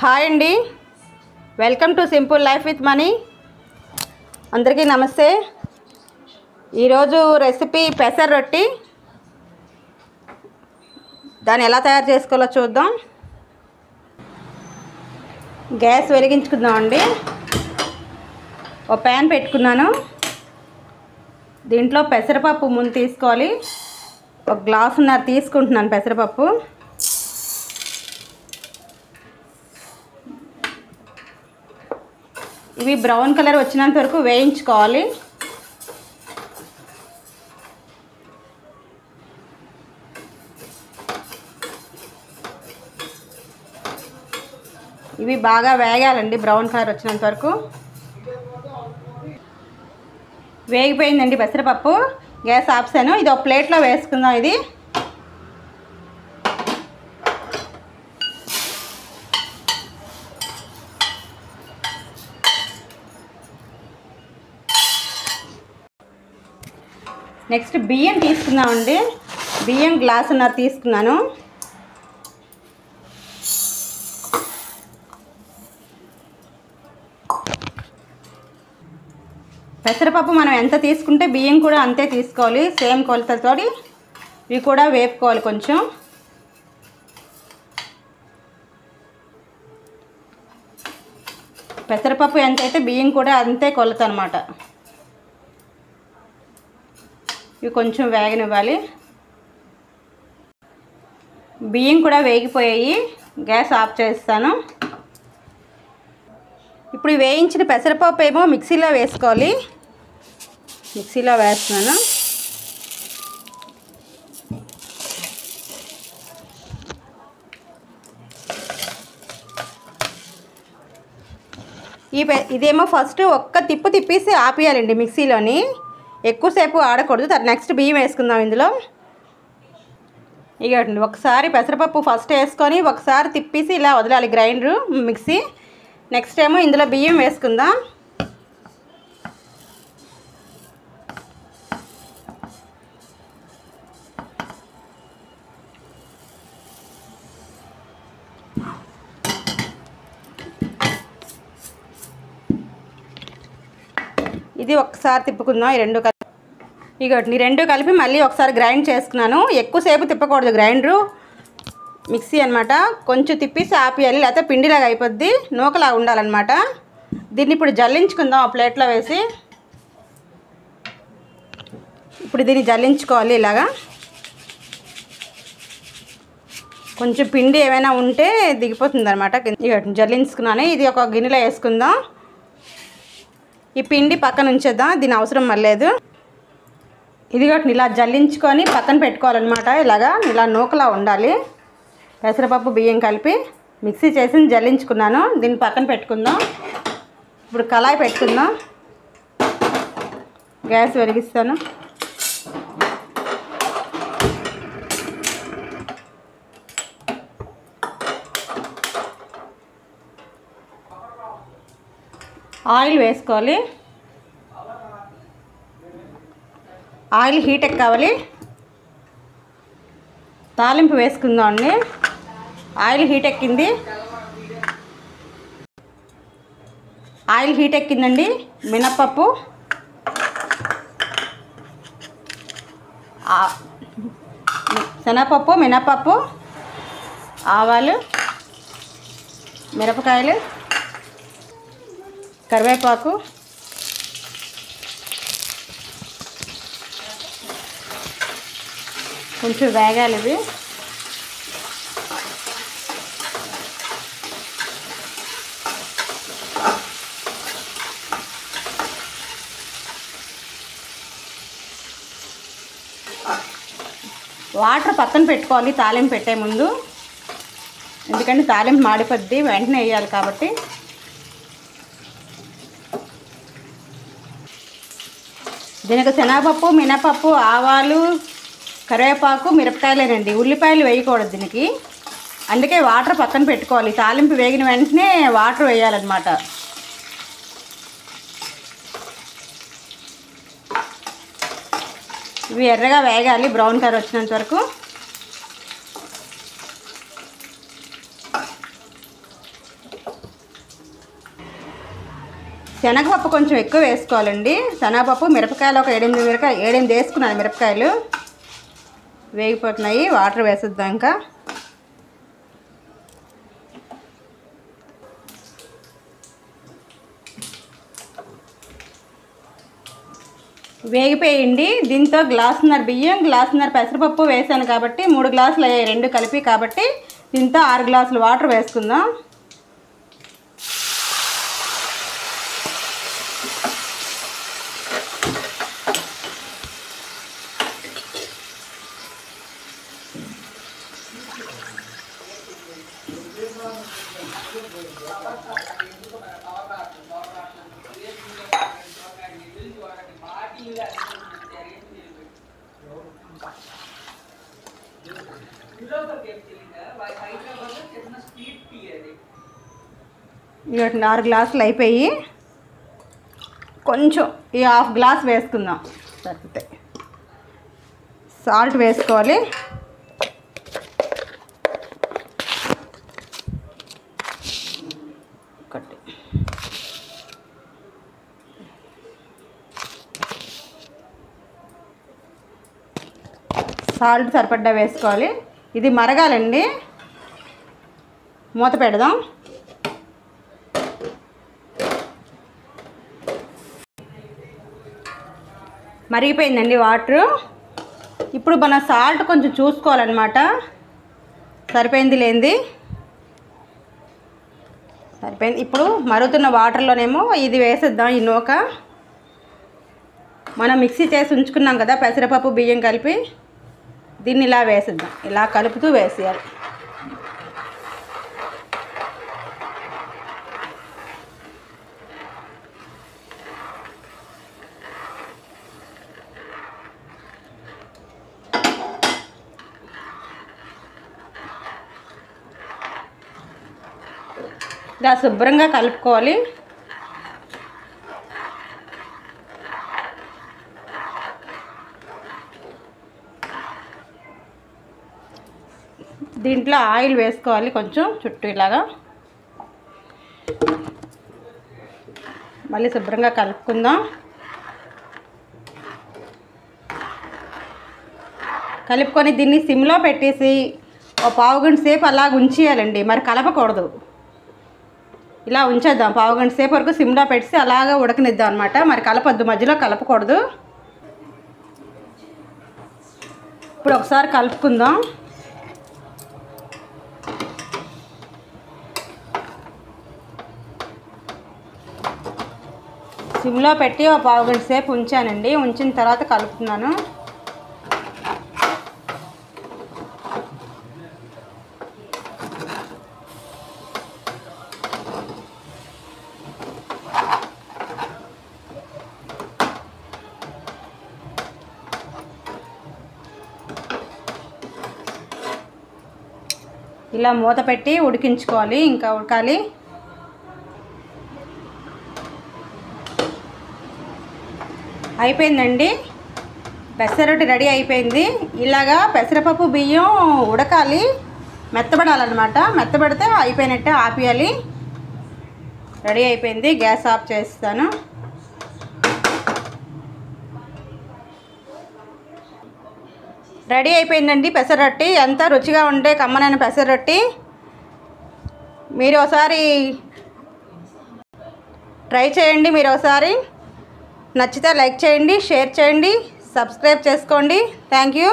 Hi అండి, welcome to simple life with money. అందరికీ నమస్తే. ఈరోజు రెసిపీ పెసర రొట్టి. దాన్ని ఎలా తయారు చేసుకోవాలో చూద్దాం. గ్యాస్ వెలిగించుకుందామండి. ఒక ప్యాన్ పెట్టుకున్నాను. దీంట్లో పెసరపప్పు ముందు తీసుకోవాలి. ఒక గ్లాసున్నర తీసుకుంటున్నాను పెసరపప్పు. ఇవి బ్రౌన్ కలర్ వచ్చినంత వరకు వేయించుకోవాలి. ఇవి బాగా వేగాలండి, బ్రౌన్ కలర్ వచ్చినంత వరకు. వేగిపోయిందండి పెసరపప్పు. గ్యాస్ ఆప్సాను. ఇది ఒక ప్లేట్లో వేసుకుందాం. ఇది నెక్స్ట్ బియ్యం తీసుకుందామండి. బియ్యం గ్లాసున్నర తీసుకున్నాను. పెసరపప్పు మనం ఎంత తీసుకుంటే బియ్యం కూడా అంతే తీసుకోవాలి. సేమ్ కొలతలతో ఇవి కూడా వేపుకోవాలి. కొంచెం పెసరపప్పు ఎంత అయితే బియ్యం కూడా అంతే కొలత అన్నమాట. ఇవి కొంచెం వేగనివ్వాలి. బియ్యం కూడా వేగిపోయాయి. గ్యాస్ ఆఫ్ చేస్తాను. ఇప్పుడు వేయించిన పెసరపప్పు ఏమో మిక్సీలో వేసుకోవాలి. మిక్సీలో వేస్తున్నాను. ఇదేమో ఫస్ట్ ఒక్క తిప్పు తిప్పేసి ఆపేయాలండి మిక్సీలోని. ఎక్కువసేపు ఆడకూడదు. నెక్స్ట్ బియ్యం వేసుకుందాం ఇందులో. ఇక ఒకసారి పెసరపప్పు ఫస్ట్ వేసుకొని ఒకసారి తిప్పేసి ఇలా వదలాలి గ్రైండరు మిక్సీ. నెక్స్ట్ ఏమో ఇందులో బియ్యం వేసుకుందాం. ఇది ఒకసారి తిప్పుకుందాం. ఈ రెండు కలిపి మళ్ళీ ఒకసారి గ్రైండ్ చేసుకున్నాను. ఎక్కువసేపు తిప్పకూడదు గ్రైండరు మిక్సీ అనమాట. కొంచెం తిప్పేసి ఆపేయాలి, లేకపోతే పిండిలాగా అయిపోద్ది. నూకలాగా ఉండాలన్నమాట. దీన్ని ఇప్పుడు జల్లించుకుందాం ఆ ప్లేట్లో వేసి. ఇప్పుడు దీన్ని జల్లించుకోవాలి ఇలాగా. కొంచెం పిండి ఏమైనా ఉంటే దిగిపోతుంది అనమాట. ఇక జల్లించుకున్నాను. ఇది ఒక గిన్నెలో వేసుకుందాం. ఈ పిండి పక్కన ఉంచేద్దాం, దీని అవసరం మళ్ళలేదు. ఇది కూడా ఇలా జల్లించుకొని పక్కన పెట్టుకోవాలన్నమాట. ఇలా నూకలా ఉండాలి. పెసరపప్పు బియ్యం కలిపి మిక్సీ చేసి జల్లించుకున్నాను. దీన్ని పక్కన పెట్టుకుందాం. ఇప్పుడు కళాయి పెట్టుకుందాం. గ్యాస్ వెలిగిస్తాను. ఆయిల్ వేసుకోవాలి. ఆయిల్ హీట్ ఎక్కాలి. తాలింపు వేసుకుందాం అండి. ఆయిల్ హీట్ ఎక్కింది. ఆయిల్ హీట్ ఎక్కిందండి. మినప్పప్పు, శనగపప్పు, మినప్పప్పు, ఆవాలు, మిరపకాయలు, కరివేపాకు, కొంచెం వేగాలి ఇవి. వాటర్ పక్కన పెట్టుకోవాలి తాలింపు పెట్టే ముందు. ఎందుకంటే తాలింపు మాడిపోద్ది, వెంటనే వేయాలి కాబట్టి. దీనికి శనగపప్పు, మినపప్పు, ఆవాలు, కరివేపాకు, మిరపకాయలేనండి. ఉల్లిపాయలు వేయకూడదు దీనికి. అందుకే వాటర్ పక్కన పెట్టుకోవాలి. తాలింపు వేగిన వెంటనే వాటర్ వేయాలన్నమాట. ఇవి ఎర్రగా వేగాలి, బ్రౌన్ కలర్ వచ్చినంత వరకు. శనగపప్పు కొంచెం ఎక్కువ వేసుకోవాలండి. శనగపప్పు, మిరపకాయలు ఒక 7-8 వేసుకున్నాను. మిరపకాయలు వేగిపోతున్నాయి. వాటర్ వేసేద్దాం. ఇంకా వేగిపోయింది. దీంతో గ్లాసున్నర బియ్యం, గ్లాసున్నర పెసరపప్పు వేసాను కాబట్టి 3 గ్లాసులు అయ్యాయి, 2 కలిపి. కాబట్టి దీంతో 6 గ్లాసులు వాటర్ వేసుకుందాం. ఇక 6 గ్లాసులు అయిపోయి కొంచెం ఈ 1/2 గ్లాస్ వేసుకుందాం. సరిపోతాయి. సాల్ట్ వేసుకోవాలి. ఒకటి సాల్ట్ సరిపడ్డా వేసుకోవాలి. ఇది మరగాలండి. మూత పెడదాం. మరిగిపోయిందండి వాటరు. ఇప్పుడు మన సాల్ట్ కొంచెం చూసుకోవాలన్నమాట. సరిపోయింది లేనిది సరిపోయింది. ఇప్పుడు మరుగుతున్న వాటర్లోనేమో ఇది వేసేద్దాం. ఈ నూక మనం మిక్సీ చేసి ఉంచుకున్నాం కదా, పెసరపప్పు బియ్యం కలిపి, దీన్ని ఇలా వేసేద్దాం. ఇలా కలుపుతూ వేసేయాలి. ఇలా శుభ్రంగా కలుపుకోవాలి. దీంట్లో ఆయిల్ వేసుకోవాలి కొంచెం చుట్టూ ఇలాగా. మళ్ళీ శుభ్రంగా కలుపుకుందాం. కలుపుకొని దీన్ని సిమ్లో పెట్టేసి ఒక పావు గంట సేపు అలాగ ఉంచేయాలండి. మరి కలపకూడదు. ఇలా ఉంచేద్దాం. పావు గంట సేపు వరకు సిమ్లో పెట్టి అలాగా ఉడకనిద్దాం అనమాట. మరి కలపొద్దు, మధ్యలో కలపకూడదు. ఇప్పుడు ఒకసారి కలుపుకుందాం. సిమ్లో పెట్టి ఒక పావు గంట సేపు ఉంచానండి. ఉంచిన తర్వాత కలుపుతున్నాను. ఇలా మూత పెట్టి ఉడికించుకోవాలి. ఇంకా ఉడకాలి. అయిపోయిందండి. పెసరొట్టి రెడీ అయిపోయింది. ఇలాగా పెసరపప్పు బియ్యం ఉడకాలి, మెత్తబడాలన్నమాట. మెత్తబడితే అయిపోయినట్టే, ఆపేయాలి. రెడీ అయిపోయింది. గ్యాస్ ఆఫ్ చేస్తాను. రెడీ అయిపోయిందండి పెసరొట్టి. ఎంత రుచిగా ఉంటే కమ్మనైన పెసరొట్టి. మీరు ఒకసారి ట్రై చేయండి. మీరు ఒకసారి నచ్చితే లైక్ చేయండి, షేర్ చేయండి, సబ్స్క్రైబ్ చేసుకోండి. Thank you.